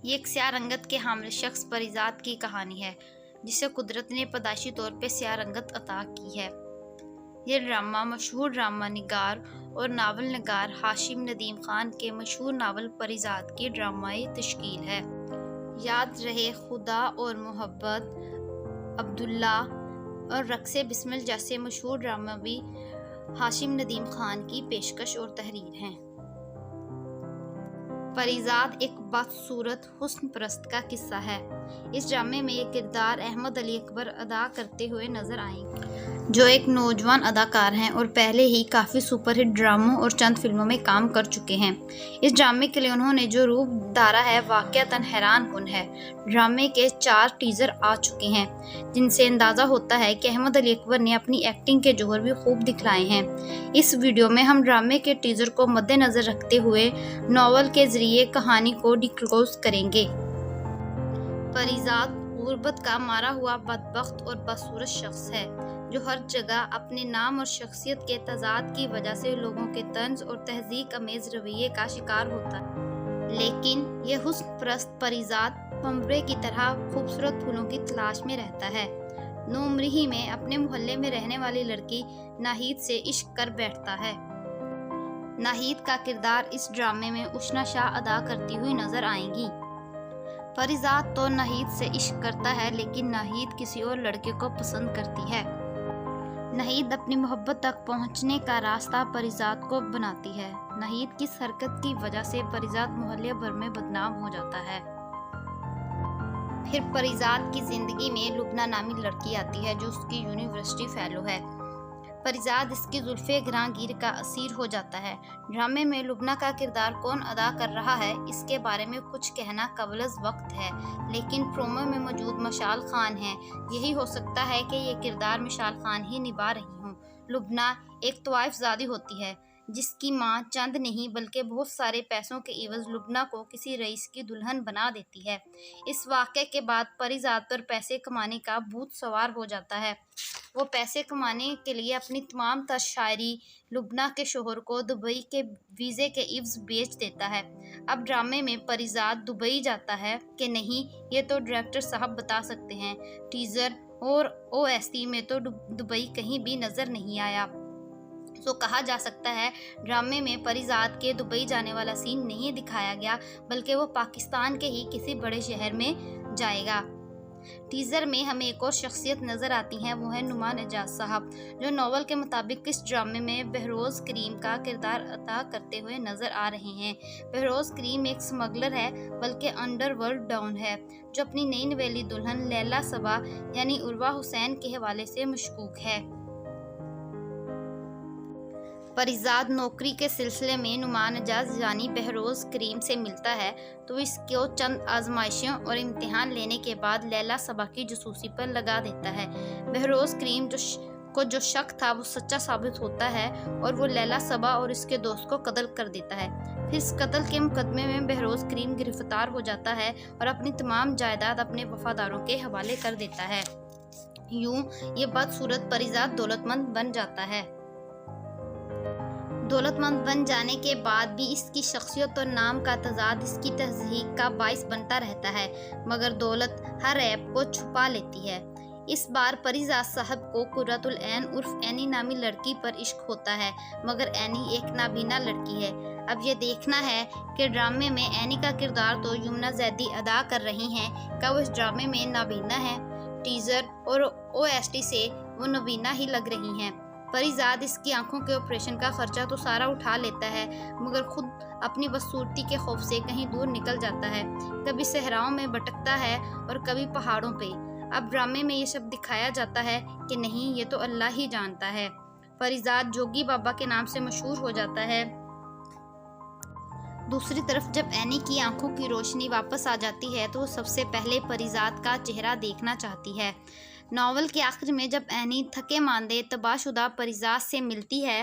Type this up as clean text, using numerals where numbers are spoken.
یہ ایک سیاہ رنگت کے حامل شخص پریزاد کی کہانی ہے جسے قدرت نے پیدائشی طور پہ سیاہ رنگت عطا کی ہے۔ یہ ڈرامہ مشہور ڈرامہ نگار اور ناول نگار ہاشم ندیم خان کے مشہور ناول پریزاد کی ڈرامائی تشکیل ہے۔ یاد رہے خدا اور محبت، عبداللہ اور رقص بسمل جیسے مشہور ڈرامہ بھی ہاشم ندیم خان کی پیشکش اور تحریر ہیں۔ پریزاد ایک بدصورت حسن پرست کا قصہ ہے۔ اس ڈرامے میں یہ کردار احمد علی اکبر ادا کرتے ہوئے نظر آئیں گے، جو ایک نوجوان اداکار ہیں اور پہلے ہی کافی سپر ہٹ ڈراموں اور چند فلموں میں کام کر چکے ہیں۔ اس ڈرامے کے لیے انہوں نے جو روپ دھارا ہے واقعتاً حیران کن ہے۔ ڈرامے کے 4 ٹیزر آ چکے ہیں، جن سے اندازہ ہوتا ہے کہ احمد علی اکبر نے اپنی ایکٹنگ کے جوہر بھی خوب دکھلائے ہیں۔ اس ویڈیو میں ہم ڈرامے کے ٹیزر کو مد نظر رکھتے ہوئے ناول کے ذریعے کہانی کو ڈسکلوز کریں گے۔ پریزاد غربت کا مارا ہوا بدبخت اور بدصورت شخص ہے، جو ہر جگہ اپنے نام اور شخصیت کے تضاد کی وجہ سے لوگوں کے طنز اور تہذیب امیز رویے کا شکار ہوتا ہے۔ لیکن یہ حسن پرست پریزاد پنبرے کی طرح خوبصورت پھولوں کی تلاش میں رہتا ہے۔ نوعمری میں اپنے محلے میں رہنے والی لڑکی ناہید سے عشق کر بیٹھتا ہے۔ ناہید کا کردار اس ڈرامے میں اشنا شاہ ادا کرتی ہوئی نظر آئیں گی۔ پریزاد تو ناہید سے عشق کرتا ہے، لیکن ناہید کسی اور لڑکے کو پسند کرتی ہے۔ ناہید اپنی محبت تک پہنچنے کا راستہ پریزاد کو بناتی ہے۔ ناہید کی اس حرکت کی وجہ سے پریزاد محلے بھر میں بدنام ہو جاتا ہے۔ پھر پریزاد کی زندگی میں لبنہ نامی لڑکی آتی ہے، جو اس کی یونیورسٹی فیلو ہے۔ پریزاد اس کی زلف گراں گیر کا اسیر ہو جاتا ہے۔ ڈرامے میں لبنہ کا کردار کون ادا کر رہا ہے، اس کے بارے میں کچھ کہنا قبل از وقت ہے، لیکن پرومو میں موجود مشال خان ہیں۔ یہی ہو سکتا ہے کہ یہ کردار مشال خان ہی نبھا رہی ہوں۔ لبنہ ایک طوائف زادی ہوتی ہے، جس کی ماں چند نہیں بلکہ بہت سارے پیسوں کے عوض لبنہ کو کسی رئیس کی دلہن بنا دیتی ہے۔ اس واقعے کے بعد پریزاد پر پیسے کمانے کا بھوت سوار ہو جاتا ہے۔ وہ پیسے کمانے کے لیے اپنی تمام تر شاعری لبنہ کے شوہر کو دبئی کے ویزے کے عوض بیچ دیتا ہے۔ اب ڈرامے میں پریزاد دبئی جاتا ہے کہ نہیں، یہ تو ڈائریکٹر صاحب بتا سکتے ہیں۔ ٹیزر اور OST میں تو دبئی کہیں بھی نظر نہیں آیا، تو کہا جا سکتا ہے ڈرامے میں پریزاد کے دبئی جانے والا سین نہیں دکھایا گیا، بلکہ وہ پاکستان کے ہی کسی بڑے شہر میں جائے گا۔ ٹیزر میں ہمیں ایک اور شخصیت نظر آتی ہیں، وہ ہے نعمان اعجاز صاحب، جو ناول کے مطابق اس ڈرامے میں بہروز کریم کا کردار ادا کرتے ہوئے نظر آ رہے ہیں۔ بہروز کریم ایک سمگلر ہے، بلکہ انڈر ورلڈ ڈان ہے، جو اپنی نئی نویلی دلہن لیلا صبا یعنی عروہ حسین کے حوالے سے مشکوک ہے۔ پریزاد نوکری کے سلسلے میں نعمان اعجاز یعنی بہروز کریم سے ملتا ہے، تو اس کو چند آزمائشوں اور امتحان لینے کے بعد لیلا صبا کی جاسوسی پر لگا دیتا ہے۔ بہروز کریم کو جو شک تھا وہ سچا ثابت ہوتا ہے، اور وہ لیلا صبا اور اس کے دوست کو قتل کر دیتا ہے۔ پھر اس قتل کے مقدمے میں بہروز کریم گرفتار ہو جاتا ہے اور اپنی تمام جائیداد اپنے وفاداروں کے حوالے کر دیتا ہے۔ یوں یہ بدصورت پریزاد دولت مند بن جاتا ہے۔ دولت مند بن جانے کے بعد بھی اس کی شخصیت اور نام کا تضاد اس کی تضحیک کا باعث بنتا رہتا ہے، مگر دولت ہر عیب کو چھپا لیتی ہے۔ اس بار پریزاد صاحب کو قرۃ العین عرف اینی نامی لڑکی پر عشق ہوتا ہے، مگر اینی ایک نابینا لڑکی ہے۔ اب یہ دیکھنا ہے کہ ڈرامے میں اینی کا کردار تو یمنا زیدی ادا کر رہی ہیں، کیا وہ اس ڈرامے میں نابینا ہیں؟ ٹیزر اور OST سے وہ نابینا ہی لگ رہی ہیں۔ پریزاد اس کی آنکھوں کے آپریشن کا خرچہ تو سارا اٹھا لیتا ہے، مگر خود اپنی بدصورتی کے خوف سے کہیں دور نکل جاتا ہے، کبھی صحراؤں میں بھٹکتا ہے اور کبھی پہاڑوں پہ۔ اب ڈرامے میں یہ سب دکھایا جاتا ہے کہ نہیں، یہ تو اللہ ہی جانتا ہے۔ پریزاد جوگی بابا کے نام سے مشہور ہو جاتا ہے۔ دوسری طرف جب اینی کی آنکھوں کی روشنی واپس آ جاتی ہے تو وہ سب سے پہلے پریزاد کا چہرہ دیکھنا چاہتی ہے۔ ناول کے آخر میں جب اینی تھکے ماندے تباہ شدہ پریزاد سے ملتی ہے